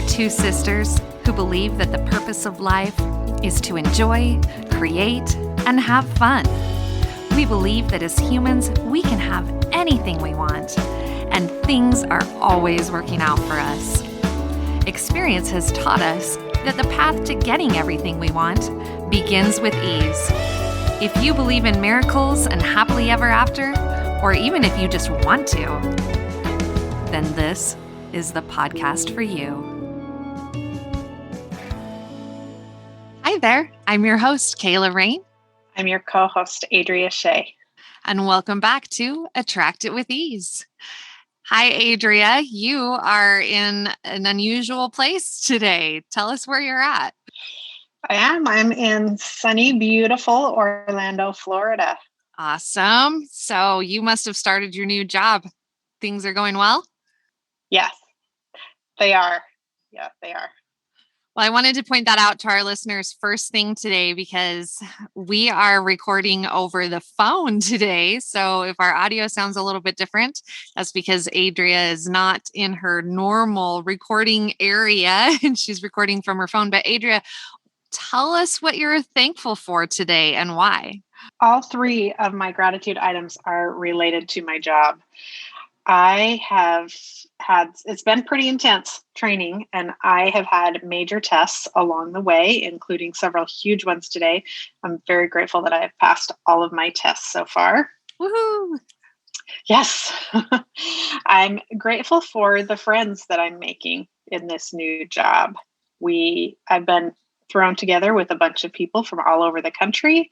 two sisters who believe that the purpose of life is to enjoy, create, and have fun. We believe that as humans, we can have anything we want, and things are always working out for us. Experience has taught us that the path to getting everything we want begins with ease. If you believe in miracles and happily ever after, or even if you just want to, then this is the podcast for you. Hi there, I'm your host, Kayla Rain. I'm your co-host, Adria Shea. And welcome back to Attract It with Ease. Hi, Adria. You are in an unusual place today. Tell us where you're at. I am. I'm in sunny, beautiful Orlando, Florida. Awesome. So you must have started your new job. Things are going well? Yes, they are. Yeah, they are. Well, I wanted to point that out to our listeners first thing today because we are recording over the phone today. So if our audio sounds a little bit different, that's because Adria is not in her normal recording area and she's recording from her phone. But Adria, tell us what you're thankful for today and why. All three of my gratitude items are related to my job. I have it's been pretty intense training, and I have had major tests along the way, including several huge ones today. I'm very grateful that I have passed all of my tests so far. Woohoo! Yes. I'm grateful for the friends that I'm making in this new job. I've been thrown together with a bunch of people from all over the country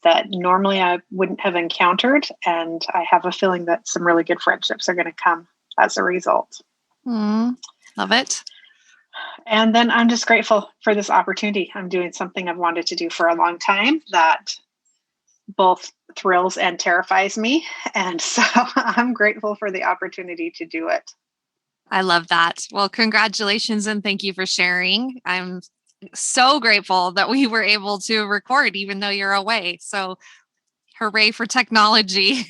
that normally I wouldn't have encountered. And I have a feeling that some really good friendships are going to come as a result. Love it. And then I'm just grateful for this opportunity. I'm doing something I've wanted to do for a long time that both thrills and terrifies me. And so I'm grateful for the opportunity to do it. I love that. Well, congratulations and thank you for sharing. I'm so grateful that we were able to record even though you're away. So hooray for technology.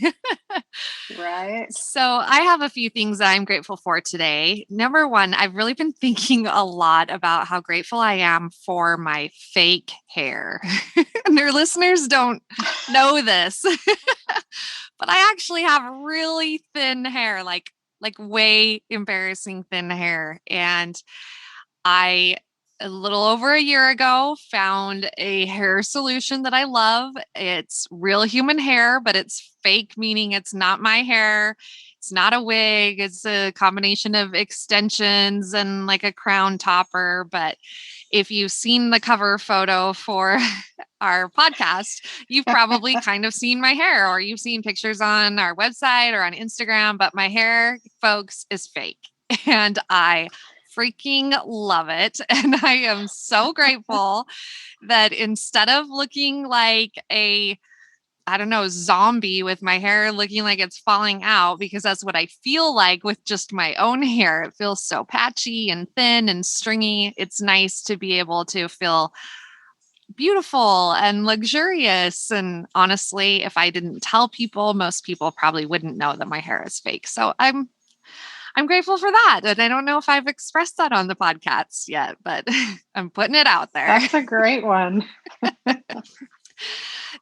Right. So I have a few things that I'm grateful for today. Number one, I've really been thinking a lot about how grateful I am for my fake hair. And their listeners don't know this, but I actually have really thin hair, like way embarrassing thin hair. And a little over a year ago, found a hair solution that I love. It's real human hair, but it's fake, meaning it's not my hair. It's not a wig. It's a combination of extensions and like a crown topper. But if you've seen the cover photo for our podcast, you've probably kind of seen my hair, or you've seen pictures on our website or on Instagram. But my hair, folks, is fake. And I freaking love it. And I am so grateful that instead of looking like zombie with my hair looking like it's falling out, because that's what I feel like with just my own hair. It feels so patchy and thin and stringy. It's nice to be able to feel beautiful and luxurious. And honestly, if I didn't tell people, most people probably wouldn't know that my hair is fake. So I'm grateful for that. And I don't know if I've expressed that on the podcast yet, but I'm putting it out there. That's a great one.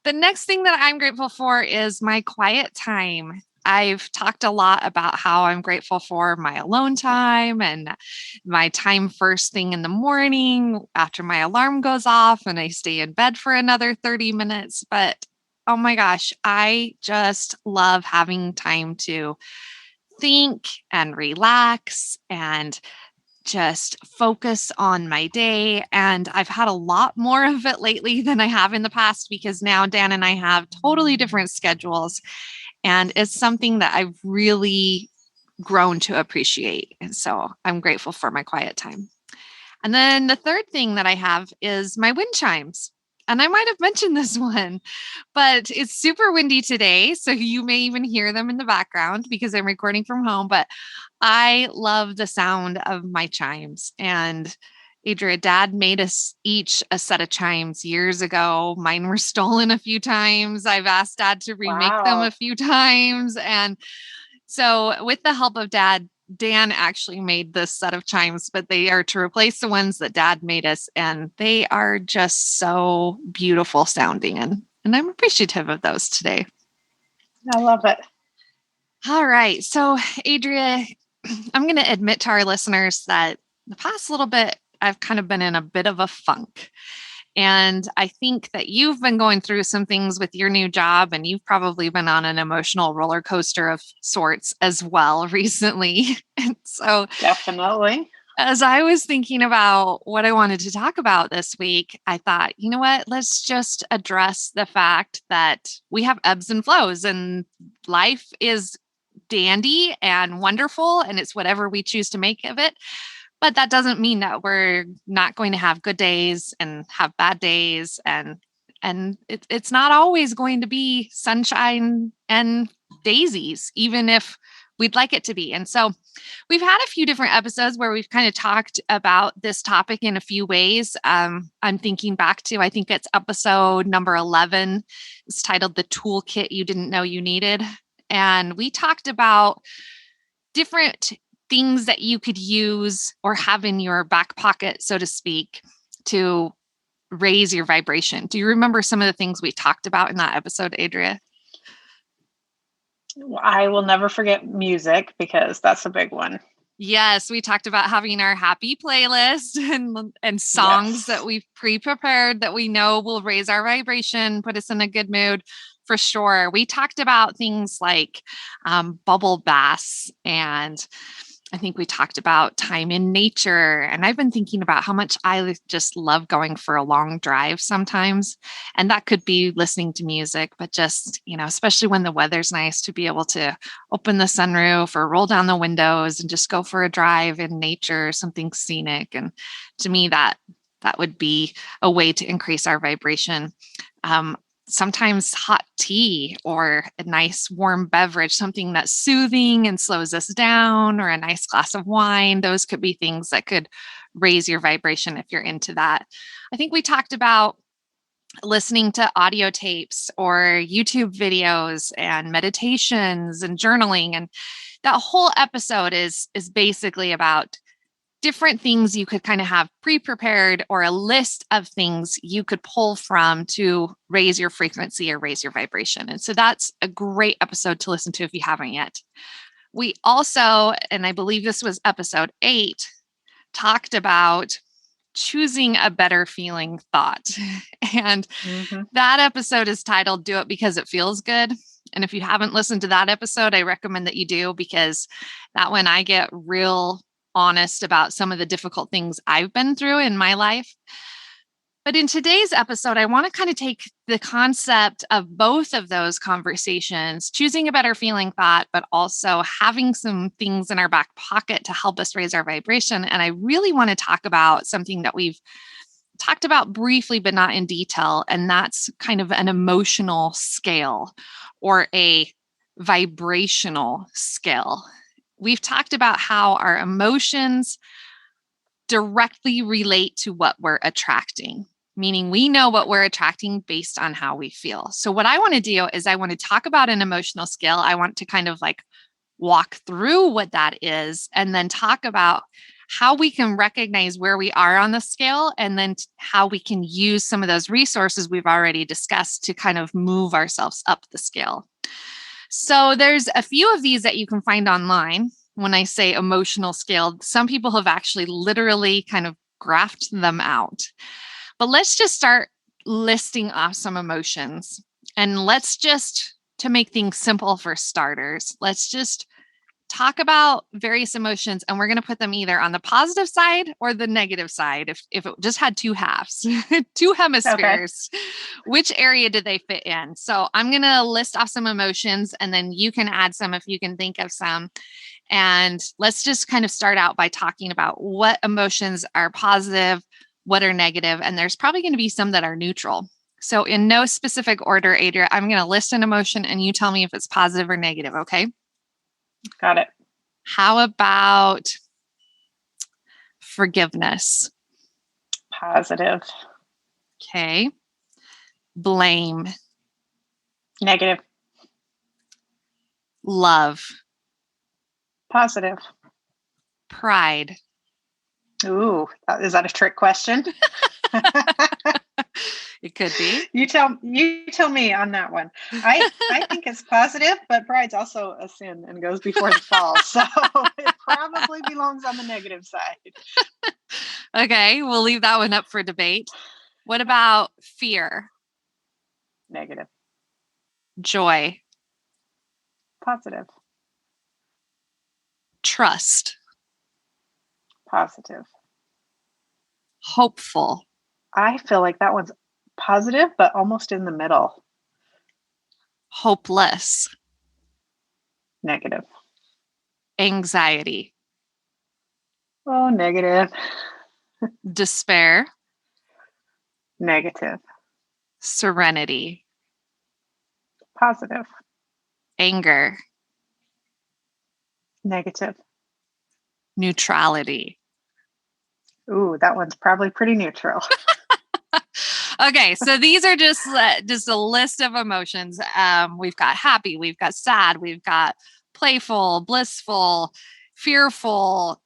The next thing that I'm grateful for is my quiet time. I've talked a lot about how I'm grateful for my alone time and my time first thing in the morning after my alarm goes off and I stay in bed for another 30 minutes. But oh my gosh, I just love having time to think and relax and just focus on my day. And I've had a lot more of it lately than I have in the past because now Dan and I have totally different schedules. And it's something that I've really grown to appreciate. And so I'm grateful for my quiet time. And then the third thing that I have is my wind chimes. And I might have mentioned this one, but it's super windy today. So you may even hear them in the background because I'm recording from home. But I love the sound of my chimes. And Adria, Dad made us each a set of chimes years ago. Mine were stolen a few times. I've asked Dad to remake them a few times. And so with the help of Dad, Dan actually made this set of chimes, but they are to replace the ones that Dad made us. And they are just so beautiful sounding. And I'm appreciative of those today. I love it. All right. So, Adria, I'm going to admit to our listeners that the past little bit, I've kind of been in a bit of a funk. And I think that you've been going through some things with your new job, and you've probably been on an emotional roller coaster of sorts as well recently. And so, Definitely. as I was thinking about what I wanted to talk about this week, I thought, you know what? Let's just address the fact that we have ebbs and flows, and life is dandy and wonderful, and it's whatever we choose to make of it. But that doesn't mean that we're not going to have good days and have bad days, and it's not always going to be sunshine and daisies, even if we'd like it to be. And so we've had a few different episodes where we've kind of talked about this topic in a few ways. I'm thinking back to, I think it's episode number 11. It's titled The Toolkit You Didn't Know You Needed. And we talked about different things that you could use or have in your back pocket, so to speak, to raise your vibration. Do you remember some of the things we talked about in that episode, Adria? I will never forget music because that's a big one. Yes, we talked about having our happy playlist and songs that we've pre-prepared that we know will raise our vibration, put us in a good mood for sure. We talked about things like bubble baths, and I think we talked about time in nature. And I've been thinking about how much I just love going for a long drive sometimes. And that could be listening to music, but just, especially when the weather's nice, to be able to open the sunroof or roll down the windows and just go for a drive in nature, something scenic. And to me, that would be a way to increase our vibration. Sometimes hot tea or a nice warm beverage, something that's soothing and slows us down, or a nice glass of wine. Those could be things that could raise your vibration if you're into that. I think we talked about listening to audio tapes or YouTube videos and meditations and journaling. And that whole episode is basically about different things you could kind of have pre-prepared, or a list of things you could pull from to raise your frequency or raise your vibration. And so that's a great episode to listen to if you haven't yet. We also, and I believe this was episode 8, talked about choosing a better feeling thought. And that episode is titled Do It Because It Feels Good. And if you haven't listened to that episode, I recommend that you do, because that one I get real honest about some of the difficult things I've been through in my life. But in today's episode, I want to kind of take the concept of both of those conversations, choosing a better feeling thought, but also having some things in our back pocket to help us raise our vibration. And I really want to talk about something that we've talked about briefly, but not in detail. And that's kind of an emotional scale or a vibrational scale. We've talked about how our emotions directly relate to what we're attracting, meaning we know what we're attracting based on how we feel. So what I want to do is I want to talk about an emotional scale. I want to kind of like walk through what that is, and then talk about how we can recognize where we are on the scale, and then how we can use some of those resources we've already discussed to kind of move ourselves up the scale. So there's a few of these that you can find online. When I say emotional scale, some people have actually literally kind of graphed them out. But let's just start listing off some emotions. And let's just, to make things simple for starters, let's just talk about various emotions, and we're going to put them either on the positive side or the negative side. If it just had two halves, two hemispheres, which area did they fit in? So I'm going to list off some emotions, and then you can add some if you can think of some. And let's just kind of start out by talking about what emotions are positive, what are negative, and there's probably going to be some that are neutral. So in no specific order, Adria, I'm going to list an emotion and you tell me if it's positive or negative, okay? Got it. How about forgiveness? Positive. Okay. Blame. Negative. Love. Positive. Pride. Ooh, is that a trick question? It could be. You tell me on that one. I think it's positive, but pride's also a sin and goes before the fall. So it probably belongs on the negative side. Okay, we'll leave that one up for debate. What about fear? Negative. Joy? Positive. Trust? Positive. Hopeful? I feel like that one's positive, but almost in the middle. Hopeless? Negative. Anxiety? Oh, negative. Despair? Negative. Serenity? Positive. Anger? Negative. Neutrality? Ooh, that one's probably pretty neutral. Okay, so these are just a list of emotions. We've got happy, we've got sad, we've got playful, blissful, fearful,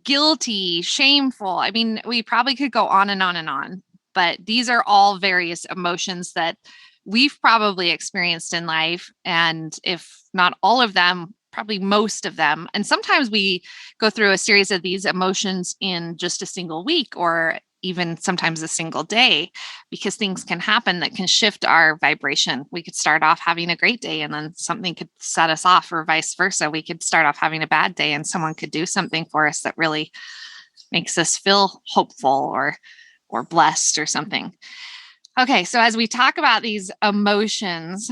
guilty, shameful. I mean, we probably could go on and on and on, but these are all various emotions that we've probably experienced in life. And if not all of them, probably most of them. And sometimes we go through a series of these emotions in just a single week or even sometimes a single day, because things can happen that can shift our vibration. We could start off having a great day and then something could set us off, or vice versa. We could start off having a bad day and someone could do something for us that really makes us feel hopeful or blessed or something. Okay, so as we talk about these emotions,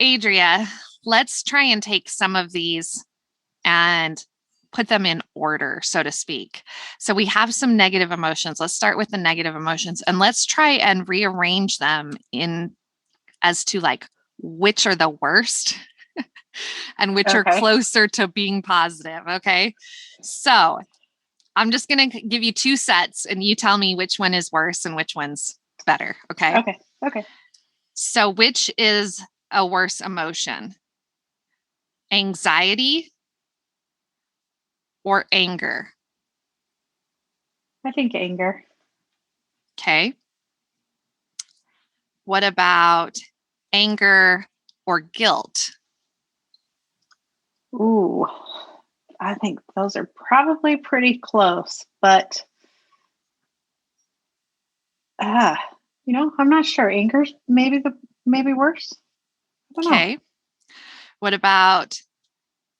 Adria, let's try and take some of these and put them in order, so to speak. So we have some negative emotions. Let's start with the negative emotions and let's try and rearrange them in as to like which are the worst and which are closer to being positive. Okay. So I'm just going to give you two sets and you tell me which one is worse and which one's better. Okay. Okay. So which is a worse emotion? Anxiety or anger? I think anger. Okay. What about anger or guilt? Ooh, I think those are probably pretty close, but I'm not sure. Anger's maybe worse. I don't know. Okay. What about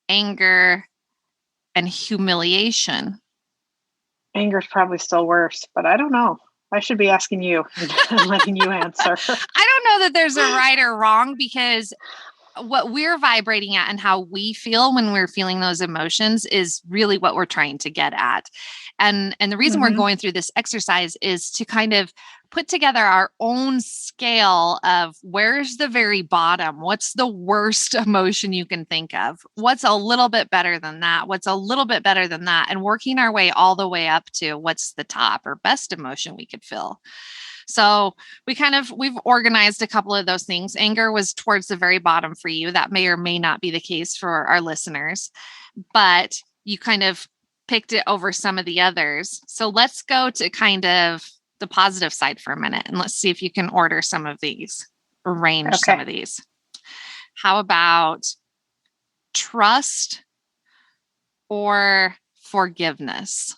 anger and humiliation? Anger's probably still worse, but I don't know. I should be asking you and letting you answer. I don't know that there's a right or wrong, because what we're vibrating at and how we feel when we're feeling those emotions is really what we're trying to get at. And the reason we're going through this exercise is to kind of put together our own scale of where's the very bottom, what's the worst emotion you can think of, what's a little bit better than that, what's a little bit better than that, and working our way all the way up to what's the top or best emotion we could feel. So we've organized a couple of those things. Anger was towards the very bottom for you. That may or may not be the case for our listeners, but you kind of picked it over some of the others. So let's go to kind of the positive side for a minute and let's see if you can order some of these, arrange some of these. How about trust or forgiveness?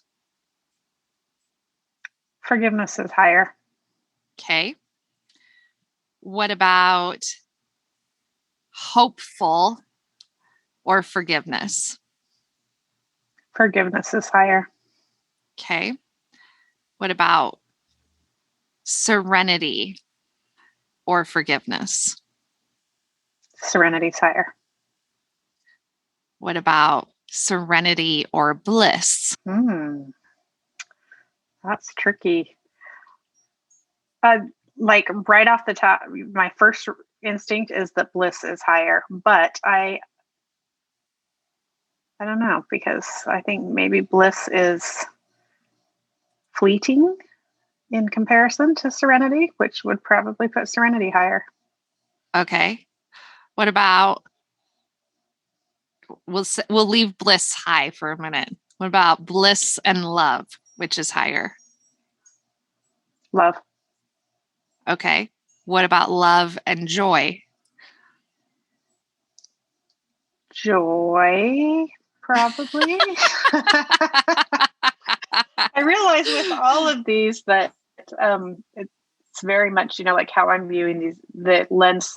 Forgiveness is higher. Okay. What about hopeful or forgiveness? Forgiveness is higher. Okay. What about serenity or forgiveness? Serenity's higher. What about serenity or bliss? That's tricky. Like right off the top, my first instinct is that bliss is higher, but I don't know, because I think maybe bliss is fleeting in comparison to serenity, which would probably put serenity higher. Okay. What about we'll leave bliss high for a minute. What about bliss and love? Which is higher? Love. Okay. What about love and joy? Joy, probably. I realize with all of these that it's very much, like how I'm viewing these, the lens,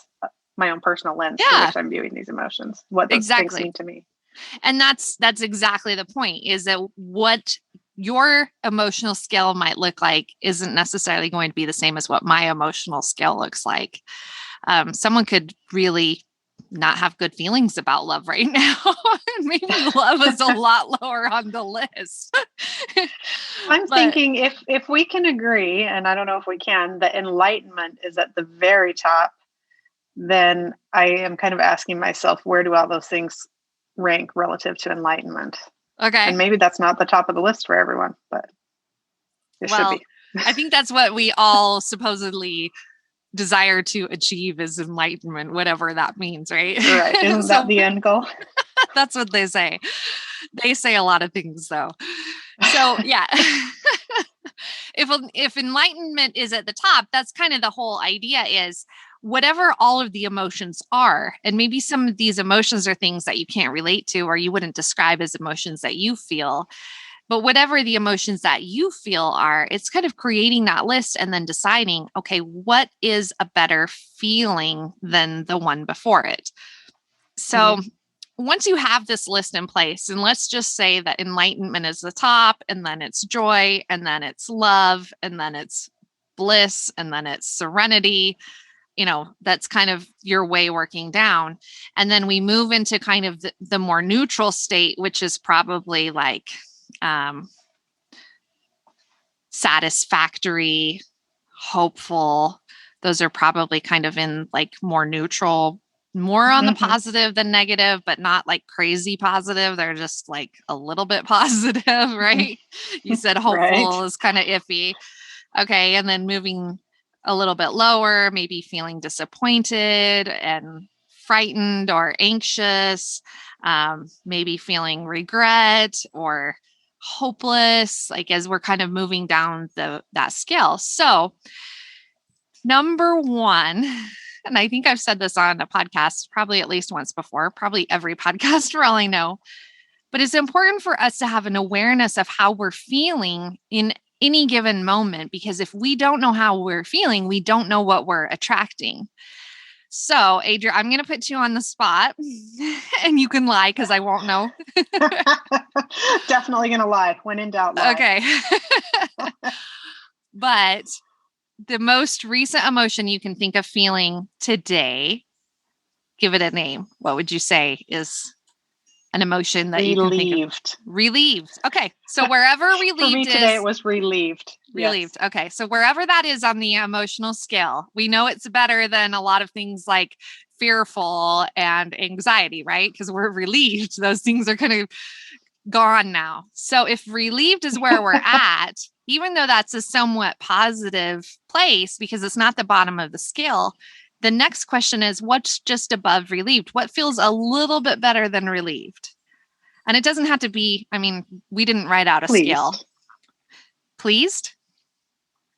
my own personal lens through Yeah, which I'm viewing these emotions, what those things exactly. mean to me. And that's exactly the point, is that what your emotional scale might look like isn't necessarily going to be the same as what my emotional scale looks like. Someone could really not have good feelings about love right now. Maybe love is a lot lower on the list. I'm But thinking if we can agree, and I don't know if we can, that enlightenment is at the very top, then I am kind of asking myself, where do all those things rank relative to enlightenment? okay. And maybe that's not the top of the list for everyone, but it should be. I think that's what we all supposedly desire to achieve, is enlightenment, whatever that means, right? Right. Isn't that the end goal? That's what they say. They say a lot of things, though. So yeah. if enlightenment is at the top, that's kind of the whole idea, is whatever all of the emotions are, and maybe some of these emotions are things that you can't relate to or you wouldn't describe as emotions that you feel. But whatever the emotions that you feel are, it's kind of creating that list and then deciding, okay, what is a better feeling than the one before it? So once you have this list in place, and let's just say that enlightenment is the top, and then it's joy, and then it's love, and then it's bliss, and then it's serenity, that's kind of your way working down. And then we move into kind of the more neutral state, which is probably like satisfactory, hopeful. Those are probably kind of in like more neutral, more on the positive than negative, but not like crazy positive. They're just like a little bit positive, right? You said hopeful Right. is kind of iffy. Okay. And then moving a little bit lower, maybe feeling disappointed and frightened or anxious, maybe feeling regret or hopeless, like as we're kind of moving down that scale. So number one, and I think I've said this on a podcast probably at least once before, probably every podcast for all I know, but it's important for us to have an awareness of how we're feeling in any given moment, because if we don't know how we're feeling, we don't know what we're attracting. So, Adria, I'm going to put you on the spot and you can lie because I won't know. Definitely going to lie. When in doubt, lie. Okay. But the most recent emotion you can think of feeling today, give it a name. What would you say is an emotion that you can think of? Relieved. Okay. So wherever relieved for me today, it was relieved. Relieved. Yes. Okay. So wherever that is on the emotional scale, we know it's better than a lot of things like fearful and anxiety, right? Because we're relieved. Those things are kind of gone now. So if relieved is where we're at, even though that's a somewhat positive place because it's not the bottom of the scale, the next question is, what's just above relieved? What feels a little bit better than relieved? And it doesn't have to be, we didn't write out a scale. Pleased?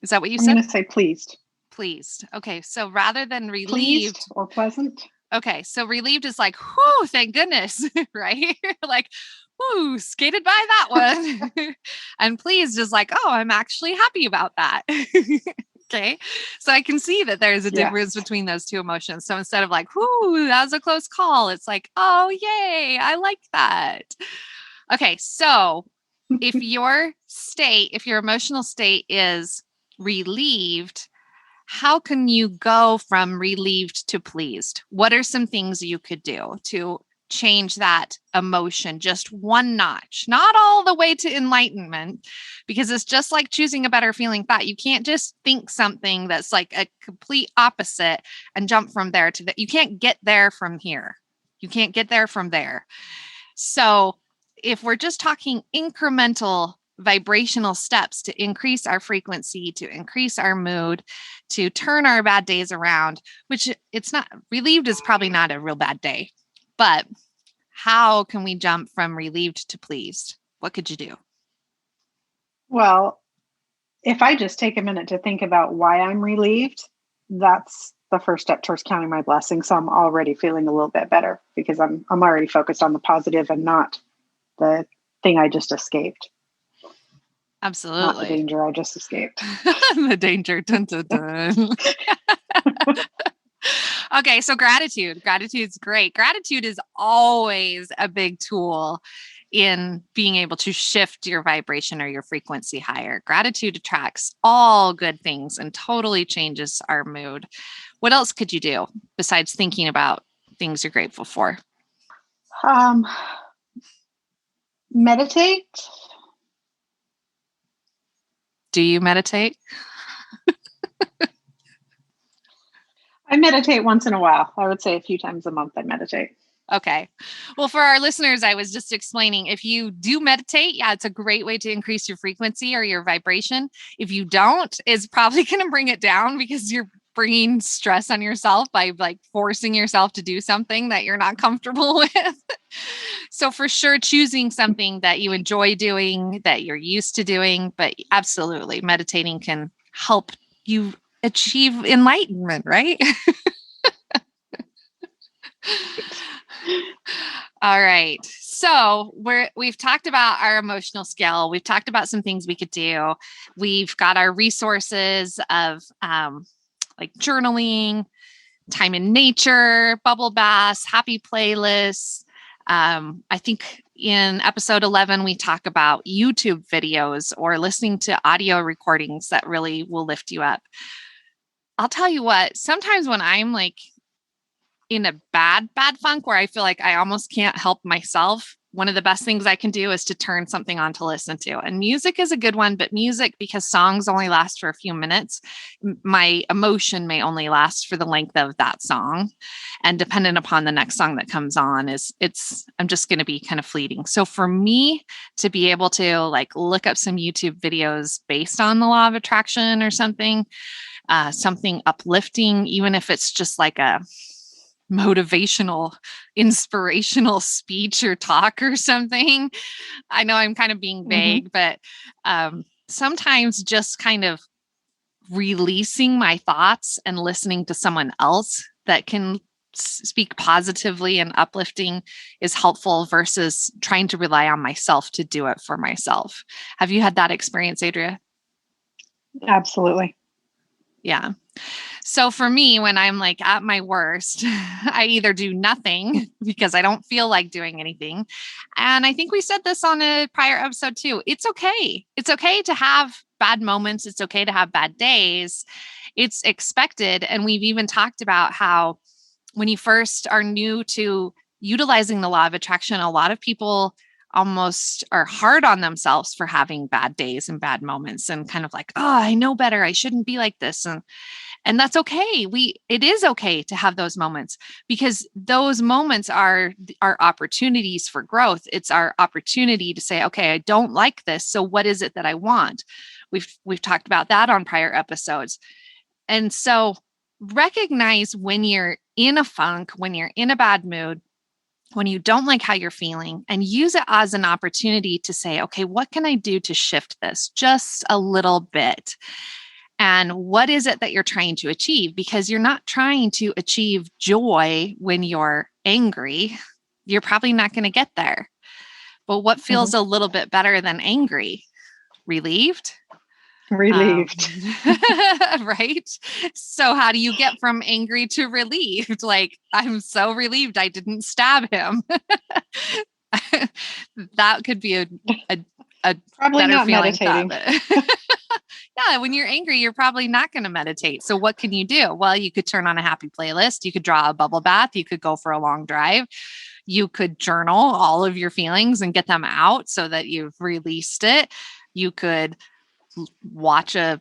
Is that what you said? I'm going to say pleased. Pleased. Okay. So rather than relieved. Pleased or pleasant. Okay. So relieved is like, whoo, thank goodness, right? Like, whoo, skated by that one. And pleased is like, oh, I'm actually happy about that. Okay. So I can see that there's a difference between those two emotions. So instead of like, whoo, that was a close call, it's like, oh, yay, I like that. Okay. So if your emotional state is relieved, how can you go from relieved to pleased? What are some things you could do to change that emotion just one notch, not all the way to enlightenment, because it's just like choosing a better feeling thought. You can't just think something that's like a complete opposite and jump from there to that. You can't get there from here. You can't get there from there. So if we're just talking incremental vibrational steps to increase our frequency, to increase our mood, to turn our bad days around, which it's not, relieved is probably not a real bad day, but how can we jump from relieved to pleased? what could you do? Well, if I just take a minute to think about why I'm relieved, that's the first step towards counting my blessings. So I'm already feeling a little bit better because I'm already focused on the positive and not the thing I just escaped. Absolutely. Not the danger I just escaped. The danger. Dun, dun, dun. Okay, so gratitude. Gratitude's great. Gratitude is always a big tool in being able to shift your vibration or your frequency higher. Gratitude attracts all good things and totally changes our mood. What else could you do besides thinking about things you're grateful for? Meditate. Do you meditate? I meditate once in a while. I would say a few times a month I meditate. Okay. Well, for our listeners, I was just explaining if you do meditate, yeah, it's a great way to increase your frequency or your vibration. If you don't, it's probably going to bring it down because you're bringing stress on yourself by like forcing yourself to do something that you're not comfortable with. So for sure, choosing something that you enjoy doing, that you're used to doing, but absolutely meditating can help you achieve enlightenment, right? All right. So we've talked about our emotional scale. We've talked about some things we could do. We've got our resources of like journaling, time in nature, bubble baths, happy playlists. I think in episode 11, we talk about YouTube videos or listening to audio recordings that really will lift you up. I'll tell you what, sometimes when I'm like in a bad funk where I feel like I almost can't help myself, one of the best things I can do is to turn something on to listen to. And music is a good one, but music, because songs only last for a few minutes, my emotion may only last for the length of that song. And dependent upon the next song that comes on I'm just going to be kind of fleeting. So for me to be able to like look up some YouTube videos based on the law of attraction or something uplifting, even if it's just like a motivational, inspirational speech or talk or something. I know I'm kind of being vague, but sometimes just kind of releasing my thoughts and listening to someone else that can speak positively and uplifting is helpful versus trying to rely on myself to do it for myself. Have you had that experience, Adria? Absolutely. Yeah. So for me, when I'm like at my worst, I either do nothing because I don't feel like doing anything. And I think we said this on a prior episode too. It's okay. It's okay to have bad moments. It's okay to have bad days. It's expected. And we've even talked about how when you first are new to utilizing the law of attraction, a lot of people almost are hard on themselves for having bad days and bad moments and kind of like, oh, I know better. I shouldn't be like this. And that's okay. It is okay to have those moments because those moments are opportunities for growth. It's our opportunity to say, okay, I don't like this. So what is it that I want? We've talked about that on prior episodes. And so recognize when you're in a funk, when you're in a bad mood, when you don't like how you're feeling, and use it as an opportunity to say, okay, what can I do to shift this just a little bit? And what is it that you're trying to achieve? Because you're not trying to achieve joy when you're angry. You're probably not going to get there. But what feels a little bit better than angry? Relieved? Relieved. Right? So how do you get from angry to relieved? Like, I'm so relieved I didn't stab him. That could be a probably better not feeling meditating. Yeah, when you're angry, you're probably not going to meditate. So what can you do? Well, you could turn on a happy playlist. You could draw a bubble bath. You could go for a long drive. You could journal all of your feelings and get them out so that you've released it. You could watch a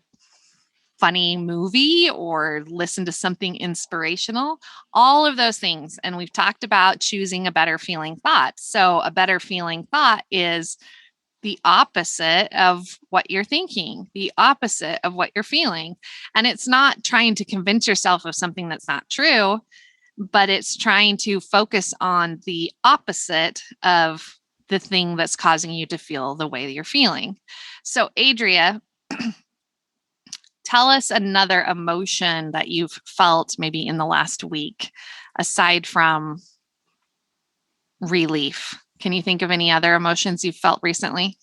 funny movie or listen to something inspirational, all of those things. And we've talked about choosing a better feeling thought. So a better feeling thought is the opposite of what you're thinking, the opposite of what you're feeling. And it's not trying to convince yourself of something that's not true, but it's trying to focus on the opposite of the thing that's causing you to feel the way that you're feeling. So, Adria, tell us another emotion that you've felt maybe in the last week, aside from relief. Can you think of any other emotions you've felt recently?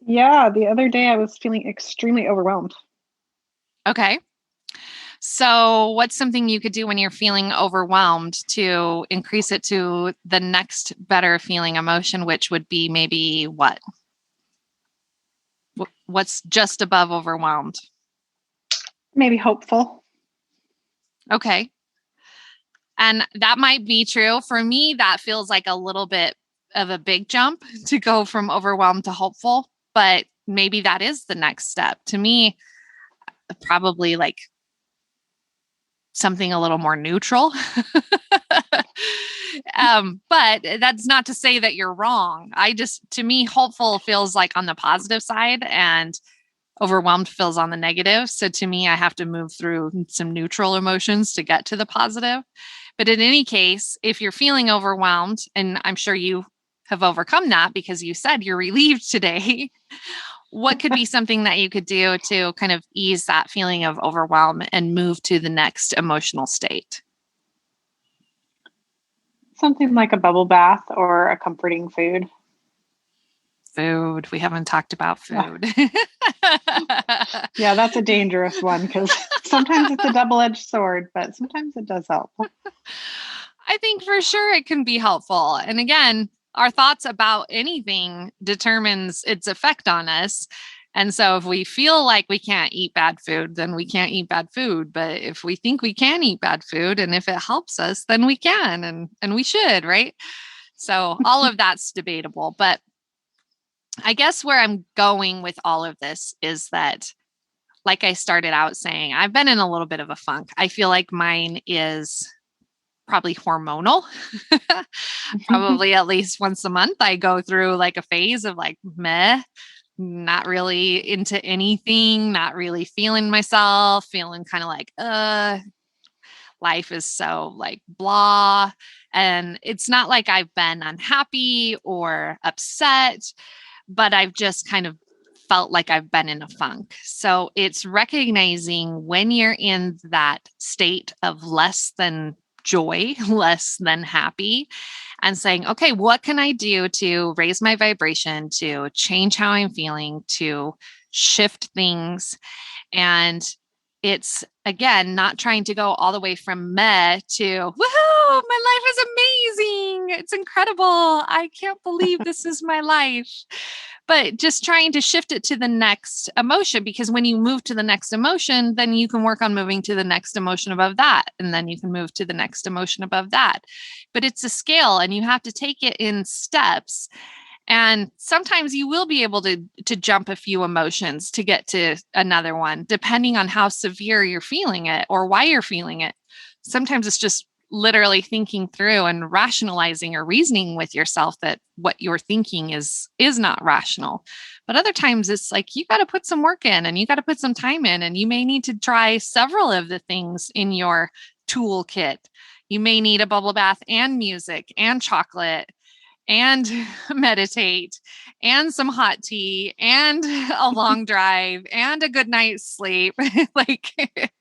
Yeah, the other day I was feeling extremely overwhelmed. Okay. So, what's something you could do when you're feeling overwhelmed to increase it to the next better feeling emotion, which would be maybe what? What's just above overwhelmed? Maybe hopeful. Okay. And that might be true. For me, that feels like a little bit of a big jump to go from overwhelmed to hopeful, but maybe that is the next step. To me, probably like something a little more neutral. But that's not to say that you're wrong. To me, hopeful feels like on the positive side and overwhelmed feels on the negative. So to me, I have to move through some neutral emotions to get to the positive. But in any case, if you're feeling overwhelmed, and I'm sure you have overcome that because you said you're relieved today, what could be something that you could do to kind of ease that feeling of overwhelm and move to the next emotional state? Something like a bubble bath or a comforting food. Food. We haven't talked about food. Yeah, that's a dangerous one because sometimes it's a double-edged sword, but sometimes it does help. I think for sure it can be helpful. And again, our thoughts about anything determines its effect on us. And so if we feel like we can't eat bad food, then we can't eat bad food. But if we think we can eat bad food and if it helps us, then we can and we should, right? So all of that's debatable. But I guess where I'm going with all of this is that, like I started out saying, I've been in a little bit of a funk. I feel like mine is probably hormonal. Probably at least once a month, I go through like a phase of like meh, not really into anything, not really feeling myself, feeling kind of like, life is so like blah. And it's not like I've been unhappy or upset, but I've just kind of felt like I've been in a funk. So it's recognizing when you're in that state of less than joy, less than happy, and saying, okay, what can I do to raise my vibration, to change how I'm feeling, to shift things? And it's again not trying to go all the way from meh to woohoo, my life is amazing. It's incredible. I can't believe this is my life. But just trying to shift it to the next emotion, because when you move to the next emotion, then you can work on moving to the next emotion above that. And then you can move to the next emotion above that. But it's a scale and you have to take it in steps. And sometimes you will be able to jump a few emotions to get to another one, depending on how severe you're feeling it or why you're feeling it. Sometimes it's just literally thinking through and rationalizing or reasoning with yourself that what you're thinking is not rational. But other times it's like you got to put some work in and you got to put some time in, and you may need to try several of the things in your toolkit. You may need a bubble bath and music and chocolate and meditate and some hot tea and a long drive and a good night's sleep. Like it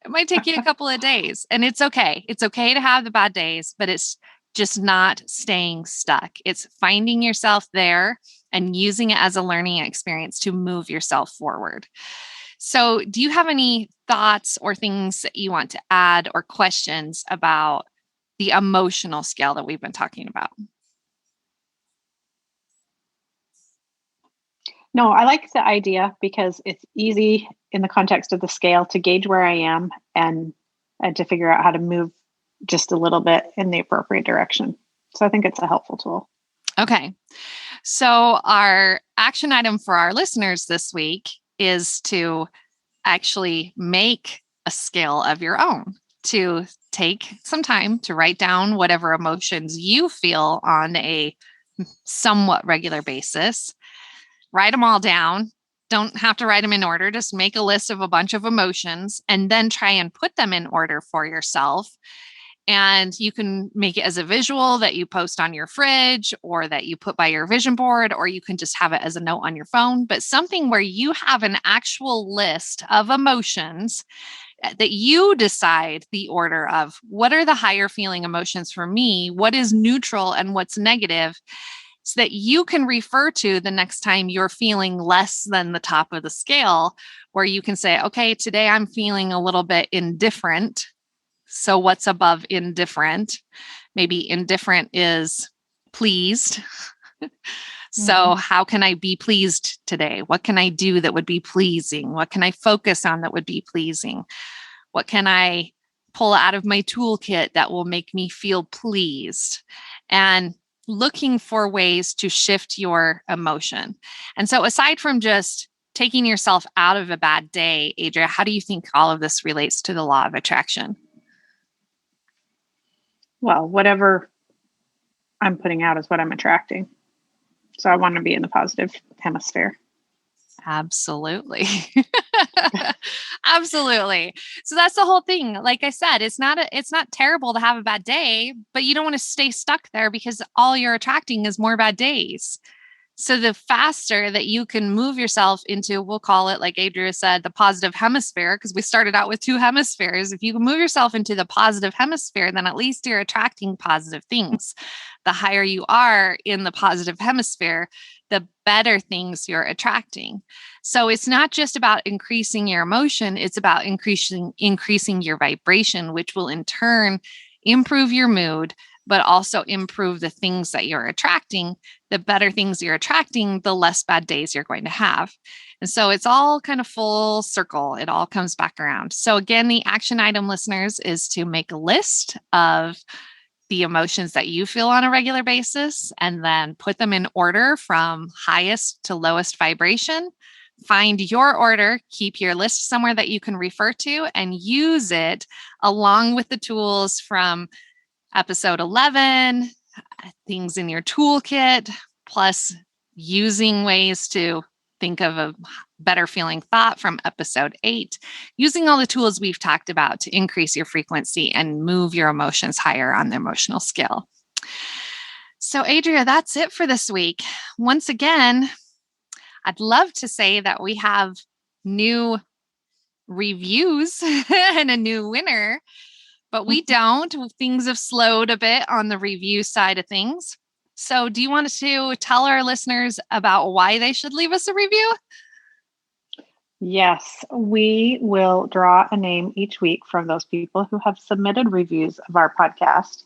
might take you a couple of days, and it's okay. It's okay to have the bad days, but it's just not staying stuck. It's finding yourself there and using it as a learning experience to move yourself forward. So, do you have any thoughts or things that you want to add or questions about the emotional scale that we've been talking about? No, I like the idea because it's easy in the context of the scale to gauge where I am and to figure out how to move just a little bit in the appropriate direction. So I think it's a helpful tool. Okay. So, our action item for our listeners this week is to actually make a scale of your own, to take some time to write down whatever emotions you feel on a somewhat regular basis. Write them all down. Don't have to write them in order. Just make a list of a bunch of emotions and then try and put them in order for yourself And you can make it as a visual that you post on your fridge or that you put by your vision board, or you can just have it as a note on your phone, but something where you have an actual list of emotions that you decide the order of. What are the higher feeling emotions for me? What is neutral and what's negative? So that you can refer to the next time you're feeling less than the top of the scale, where you can say, okay, today I'm feeling a little bit indifferent. So what's above indifferent? Maybe indifferent is pleased. So how can I be pleased today? What can I do that would be pleasing? What can I focus on that would be pleasing? What can I pull out of my toolkit that will make me feel pleased? And looking for ways to shift your emotion. And so aside from just taking yourself out of a bad day, Adria, how do you think all of this relates to the law of attraction? Well, whatever I'm putting out is what I'm attracting. So I want to be in the positive hemisphere. Absolutely. Absolutely. So that's the whole thing. Like I said, it's not terrible to have a bad day, but you don't want to stay stuck there because all you're attracting is more bad days. So the faster that you can move yourself into, we'll call it, like Adria said, the positive hemisphere, because we started out with 2 hemispheres. If you can move yourself into the positive hemisphere, then at least you're attracting positive things. The higher you are in the positive hemisphere, the better things you're attracting. So it's not just about increasing your emotion, it's about increasing your vibration, which will in turn improve your mood, but also improve the things that you're attracting. The better things you're attracting, the less bad days you're going to have. And so it's all kind of full circle. It all comes back around. So again, the action item, listeners, is to make a list of the emotions that you feel on a regular basis and then put them in order from highest to lowest vibration. Find your order, keep your list somewhere that you can refer to, and use it along with the tools from episode 11, things in your toolkit, plus using ways to think of a better feeling thought from episode 8, using all the tools we've talked about to increase your frequency and move your emotions higher on the emotional scale. So, Adria, that's it for this week. Once again, I'd love to say that we have new reviews and a new winner, but we don't. Things have slowed a bit on the review side of things. So do you want to tell our listeners about why they should leave us a review? Yes, we will draw a name each week from those people who have submitted reviews of our podcast.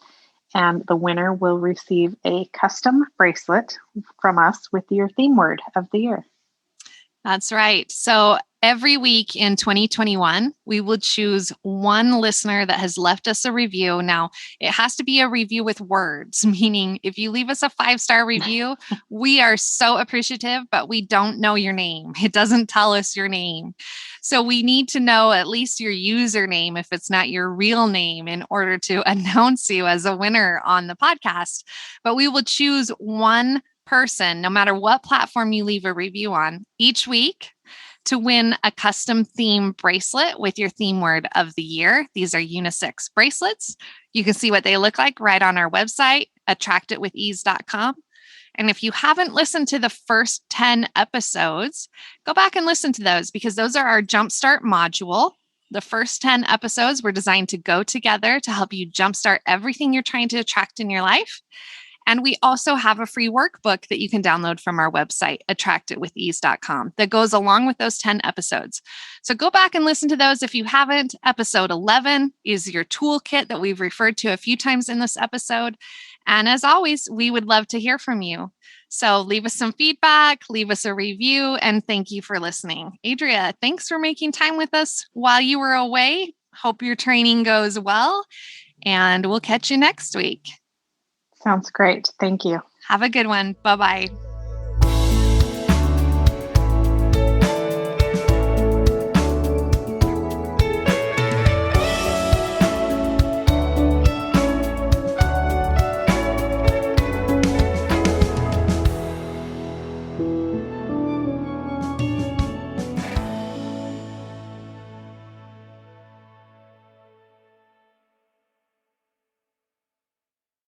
And the winner will receive a custom bracelet from us with your theme word of the year. That's right. So every week in 2021, we will choose one listener that has left us a review. Now, it has to be a review with words, meaning if you leave us a 5-star review, we are so appreciative, but we don't know your name. It doesn't tell us your name. So we need to know at least your username if it's not your real name in order to announce you as a winner on the podcast. But we will choose one person, no matter what platform you leave a review on, each week to win a custom theme bracelet with your theme word of the year. These are unisex bracelets. You can see what they look like right on our website, attractitwithease.com. And if you haven't listened to the first 10 episodes, go back and listen to those because those are our Jumpstart module. The first 10 episodes were designed to go together to help you jumpstart everything you're trying to attract in your life. And we also have a free workbook that you can download from our website, attractitwithease.com, that goes along with those 10 episodes. So go back and listen to those if you haven't. Episode 11 is your toolkit that we've referred to a few times in this episode. And as always, we would love to hear from you. So leave us some feedback, leave us a review, and thank you for listening. Adria, thanks for making time with us while you were away. Hope your training goes well, and we'll catch you next week. Sounds great. Thank you. Have a good one. Bye-bye.